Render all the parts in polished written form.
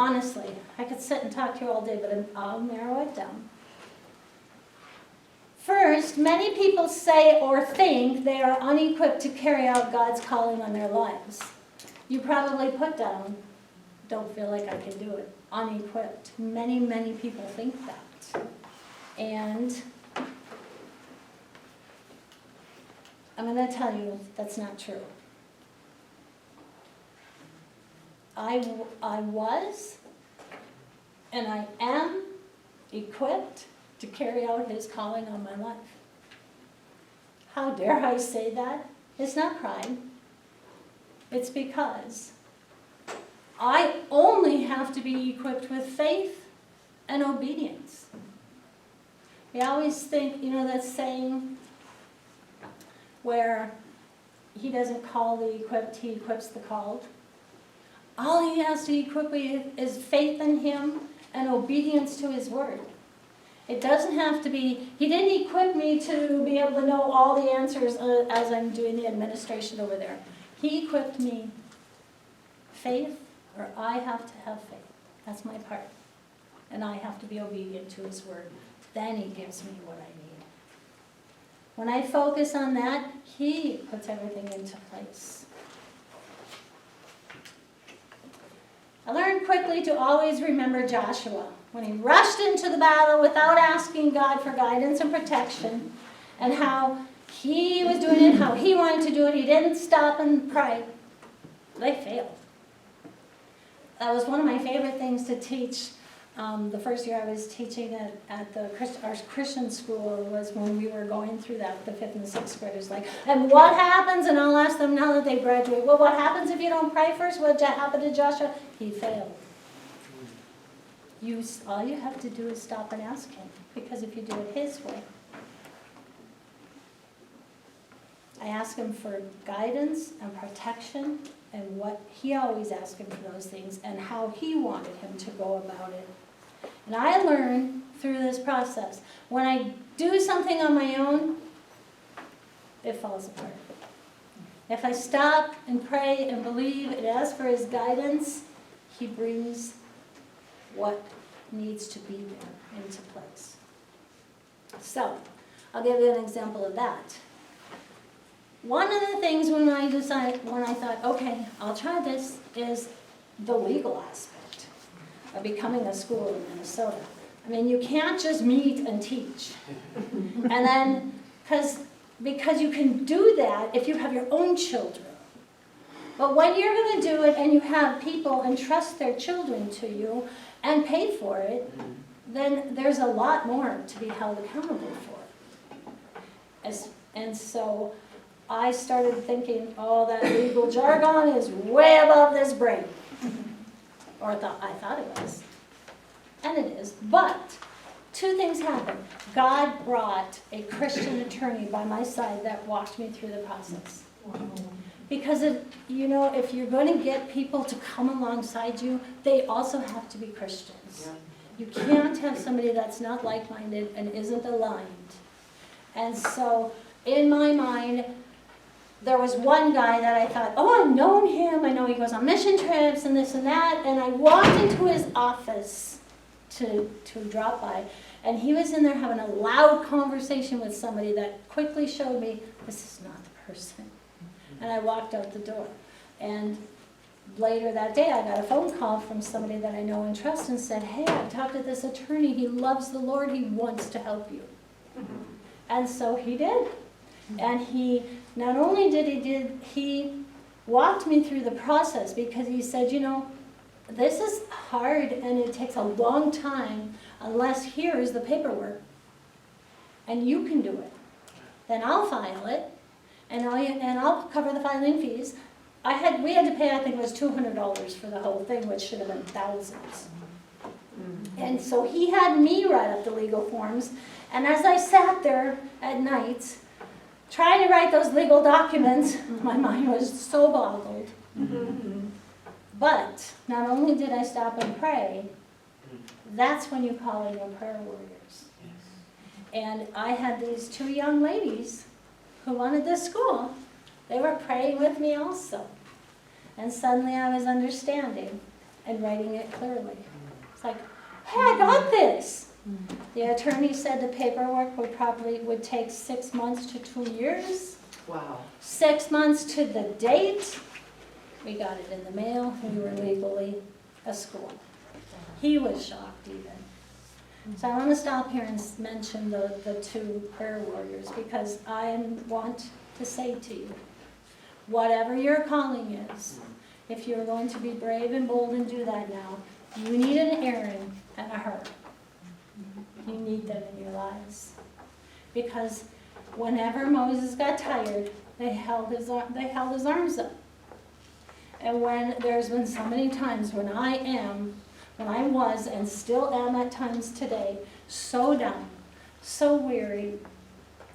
honestly, I could sit and talk to you all day, but I'll narrow it down. First, many people say or think they are unequipped to carry out God's calling on their lives. You probably put down, don't feel like I can do it, unequipped. Many, many people think that. And I'm going to tell you that's not true. I was, and I am equipped to carry out His calling on my life. How dare I say that? It's not pride. It's because I only have to be equipped with faith and obedience. We always think, that saying where He doesn't call the equipped, He equips the called. All He has to equip me is faith in Him and obedience to His word. It doesn't have to be, He didn't equip me to be able to know all the answers as I'm doing the administration over there. He equipped me faith, or I have to have faith. That's my part. And I have to be obedient to His word. Then He gives me what I need. When I focus on that, He puts everything into place. I learned quickly to always remember Joshua when he rushed into the battle without asking God for guidance and protection, and how he was doing it, how he wanted to do it. He didn't stop and pray. They failed. That was one of my favorite things to teach. The first year I was teaching at our Christian school was when we were going through that, the 5th and 6th graders, and what happens, and I'll ask them now that they graduate, well, what happens if you don't pray first? What happened to Joshua? He failed. All you have to do is stop and ask Him, because if you do it His way. I ask Him for guidance and protection, and what He always asked Him for those things, and how He wanted him to go about it. And I learn through this process, when I do something on my own, it falls apart. If I stop and pray and believe and ask for His guidance, He brings what needs to be there into place. So, I'll give you an example of that. One of the things when I thought, okay, I'll try this, is the legal aspect of becoming a school in Minnesota. I mean, you can't just meet and teach. And then, because you can do that if you have your own children. But when you're going to do it and you have people entrust their children to you and pay for it, then there's a lot more to be held accountable for. And so I started thinking, that legal jargon is way above this brain. Or I thought it was. And it is. But 2 things happened. God brought a Christian attorney by my side that walked me through the process. Because if you're going to get people to come alongside you, they also have to be Christians. You can't have somebody that's not like-minded and isn't aligned. And so, in my mind, there was one guy that I thought, I've known him. I know he goes on mission trips and this and that. And I walked into his office to drop by. And he was in there having a loud conversation with somebody that quickly showed me, this is not the person. And I walked out the door. And later that day, I got a phone call from somebody that I know and trust and said, hey, I talked to this attorney. He loves the Lord. He wants to help you. And so he did. And he, not only he walked me through the process, because he said, this is hard and it takes a long time unless here is the paperwork. And you can do it. Then I'll file it. And I'll cover the filing fees. We had to pay, I think it was $200 for the whole thing, which should have been thousands. And so he had me write up the legal forms. And as I sat there at night, trying to write those legal documents, my mind was so boggled. But not only did I stop and pray, that's when you call in your prayer warriors. And I had these 2 young ladies who wanted this school. They were praying with me also. And suddenly I was understanding and writing it clearly. It's like, hey, I got this. The attorney said the paperwork would take 6 months to 2 years. Wow. 6 months to the date. We got it in the mail. We were legally a school. He was shocked even. So I want to stop here and mention the two prayer warriors, because I want to say to you, whatever your calling is, if you're going to be brave and bold and do that now, you need an Aaron and a Hur. You need them in your lives. Because whenever Moses got tired, they held his arms up. And when there's been so many times when I was and still am at times today, so down, so weary,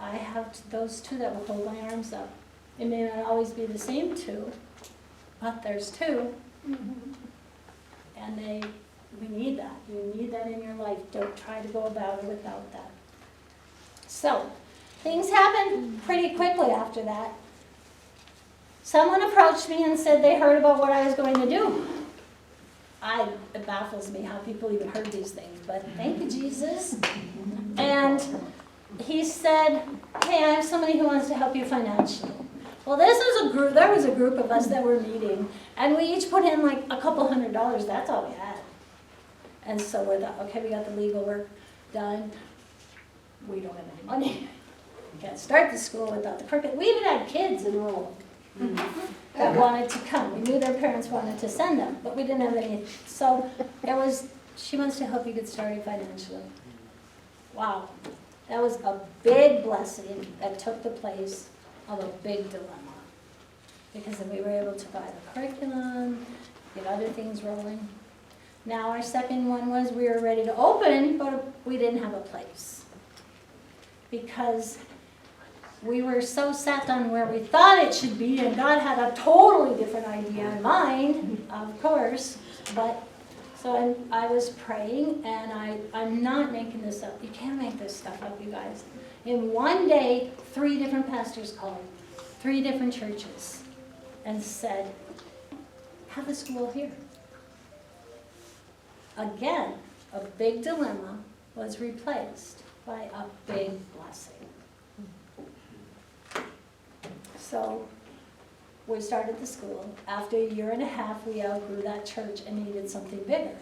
I have those two that will hold my arms up. It may not always be the same two, but there's two. And we need that. You need that in your life. Don't try to go about it without that. So, things happened pretty quickly after that. Someone approached me and said they heard about what I was going to do. It baffles me how people even heard these things, but thank you, Jesus. And he said, hey, I have somebody who wants to help you financially. Well, there was a group of us that were meeting, and we each put in like a couple $100. That's all we had. And so we thought, okay, we got the legal work done. We don't have any money. We can't start the school without the curriculum. We even had kids enrolled that wanted to come. We knew their parents wanted to send them, but we didn't have any. So she wants to help you get started financially. Wow. That was a big blessing that took the place of a big dilemma. Because then we were able to buy the curriculum, get other things rolling. Now our second one was we were ready to open, but we didn't have a place. Because we were so set on where we thought it should be, and God had a totally different idea in mind, of course. But so I was praying, and I'm not making this up. You can't make this stuff up, you guys. In one day, 3 different pastors called, 3 different churches, and said, have the school here. Again, a big dilemma was replaced by a big blessing. So we started the school. After 1.5 years, we outgrew that church and needed something bigger.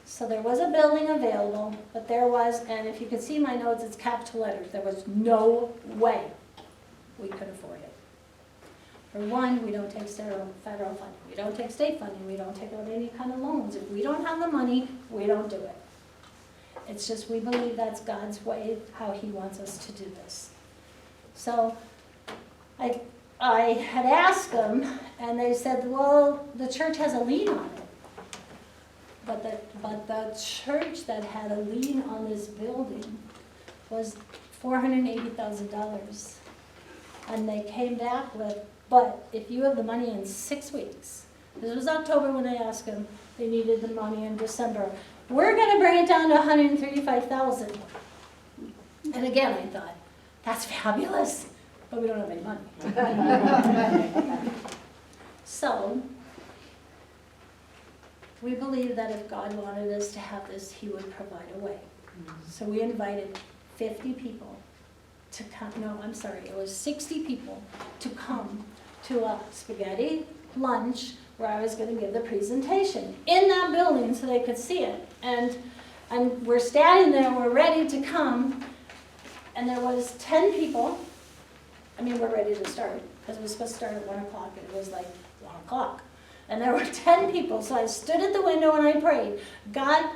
So there was a building available, but there was, and if you can see my notes, it's capital letters. There was no way we could afford it. For one, we don't take federal funding. We don't take state funding. We don't take out any kind of loans. If we don't have the money, we don't do it. It's just we believe that's God's way, how He wants us to do this. So I had asked them, and they said, well, the church has a lien on it. But the church that had a lien on this building was $480,000. And they came back with, but if you have the money in 6 weeks, this was October when I asked them, they needed the money in December. We're going to bring it down to $135,000. And again, I thought, that's fabulous, but we don't have any money. So, we believe that if God wanted us to have this, He would provide a way. So we invited 50 people to come, no, I'm sorry, it was 60 people to come to a spaghetti lunch where I was going to give the presentation in that building so they could see it. And we're standing there, we're ready to come, and there was 10 people. I mean, we're ready to start, because it was supposed to start at 1 o'clock, and it was like 1 o'clock. And there were 10 people, so I stood at the window and I prayed, God,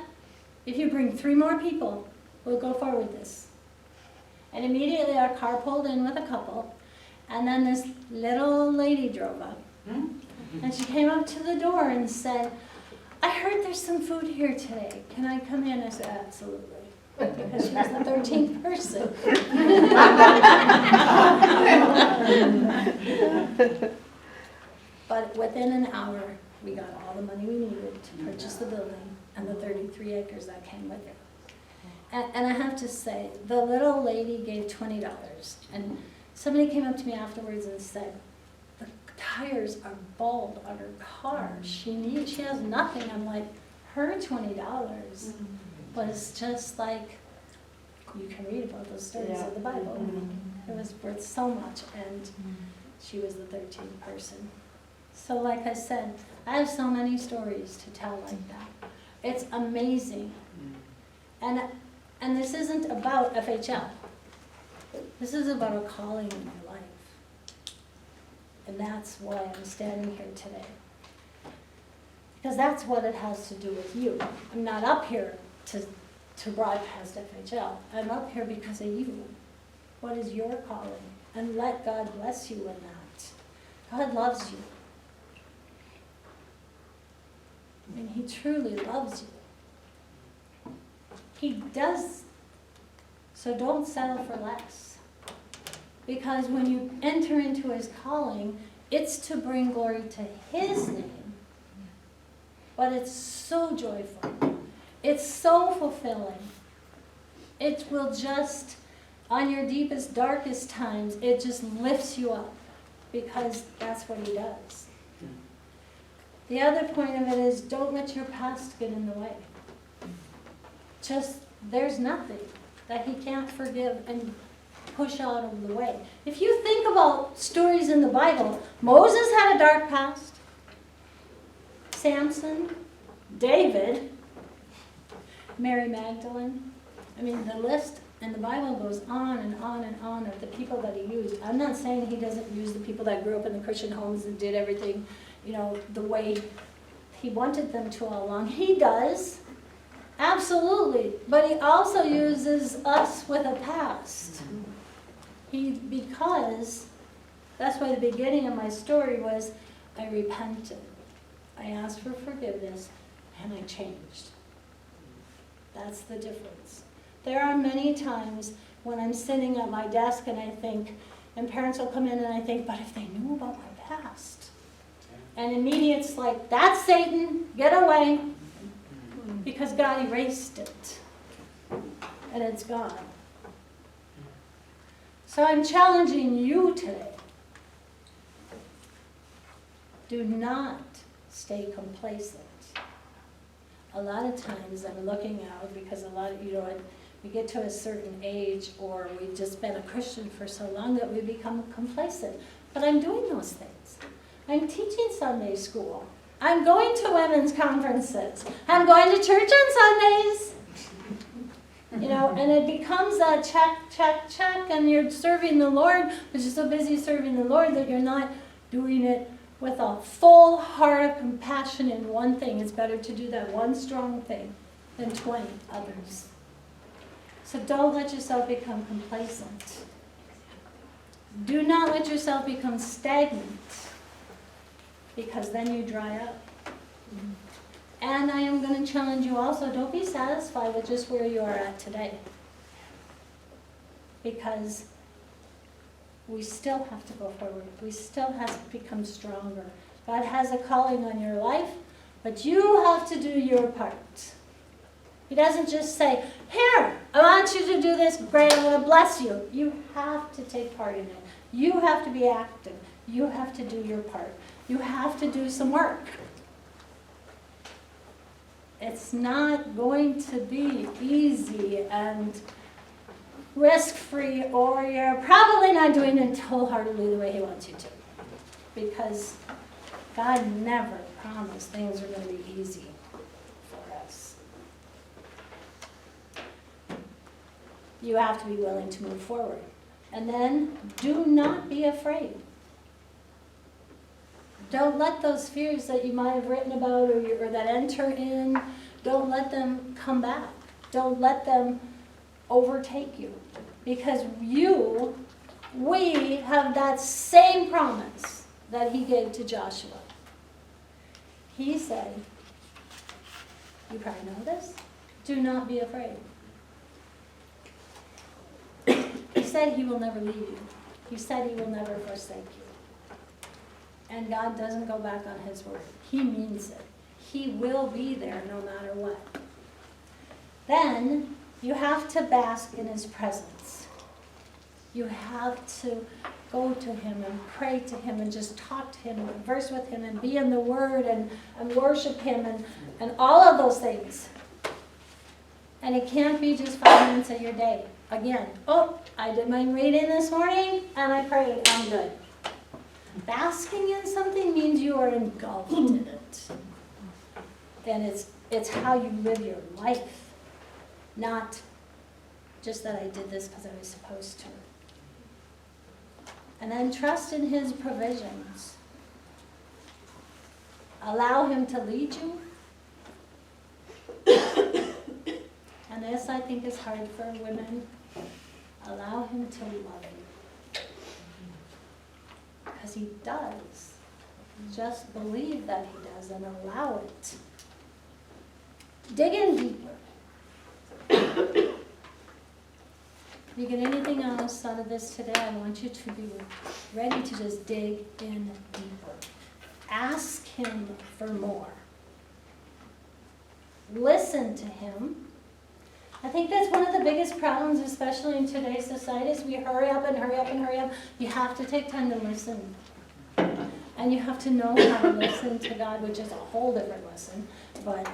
if you bring 3 more people, we'll go forward with this. And immediately our car pulled in with a couple, and then this little lady drove up. And she came up to the door and said, I heard there's some food here today. Can I come in? I said, absolutely. Because she was the 13th person. But within an hour, we got all the money we needed to purchase the building and the 33 acres that came with it. And I have to say, the little lady gave $20. And somebody came up to me afterwards and said, the tires are bald on her car. She has nothing. I'm like, her $20 was just like, you can read about those stories of the Bible. It was worth so much, and she was the 13th person. So like I said, I have so many stories to tell like that. It's amazing. And this isn't about FHL. This is about a calling in my life. And that's why I'm standing here today. Because that's what it has to do with you. I'm not up here to broadcast FHL. I'm up here because of you. What is your calling? And let God bless you in that. God loves you. I mean, He truly loves you. He does. So don't settle for less. Because when you enter into His calling, it's to bring glory to His name. But it's so joyful. It's so fulfilling. It will just, on your deepest, darkest times, it just lifts you up. Because that's what He does. The other point of it is, don't let your past get in the way. Just, there's nothing that He can't forgive and push out of the way. If you think about stories in the Bible, Moses had a dark past. Samson, David, Mary Magdalene. I mean, the list in the Bible goes on and on and on of the people that He used. I'm not saying He doesn't use the people that grew up in the Christian homes and did everything, the way He wanted them to all along. He does. Absolutely. But He also uses us with a past. Because that's why the beginning of my story was, I repented. I asked for forgiveness, and I changed. That's the difference. There are many times when I'm sitting at my desk and I think, and parents will come in and I think, but if they knew about my past. And immediately it's like, that's Satan, get away. Because God erased it. And it's gone. So I'm challenging you today. Do not stay complacent. A lot of times I'm looking out because a lot of, we get to a certain age or we've just been a Christian for so long that we become complacent. But I'm doing those things. I'm teaching Sunday school. I'm going to women's conferences. I'm going to church on Sundays. And it becomes a check, check, check, and you're serving the Lord, but you're so busy serving the Lord that you're not doing it with a full heart of compassion in one thing. It's better to do that one strong thing than 20 others. So don't let yourself become complacent. Do not let yourself become stagnant, because then you dry up. And I am going to challenge you also, don't be satisfied with just where you are at today. Because we still have to go forward. We still have to become stronger. God has a calling on your life, but you have to do your part. He doesn't just say, here, I want you to do this, great, I'm going to bless you. You have to take part in it. You have to be active. You have to do your part. You have to do some work. It's not going to be easy and risk-free, or you're probably not doing it wholeheartedly the way He wants you to. Because God never promised things are going to be easy for us. You have to be willing to move forward. And then, do not be afraid. Don't let those fears that you might have written about or that enter in, don't let them come back. Don't let them overtake you. Because we have that same promise that He gave to Joshua. He said, you probably know this, do not be afraid. He said He will never leave you. He said He will never forsake you. And God doesn't go back on His word. He means it. He will be there no matter what. Then you have to bask in His presence. You have to go to him and pray to him and just talk to him and converse with him and be in the Word and worship him and all of those things. And it can't be just 5 minutes of your day. Again, oh, I did my reading this morning and I prayed, I'm good. Basking in something means you are engulfed in it. And it's how you live your life, not just that I did this because I was supposed to. And then trust in his provisions. Allow him to lead you. And this, I think, is hard for women. Allow him to love you. Because he does. Just believe that he does and allow it. Dig in deeper. If you get anything else out of this today, I want you to be ready to just dig in deeper. Ask him for more. Listen to him. I think that's one of the biggest problems, especially in today's society, is we hurry up and hurry up and hurry up. You have to take time to listen. And you have to know how to listen to God, which is a whole different lesson. But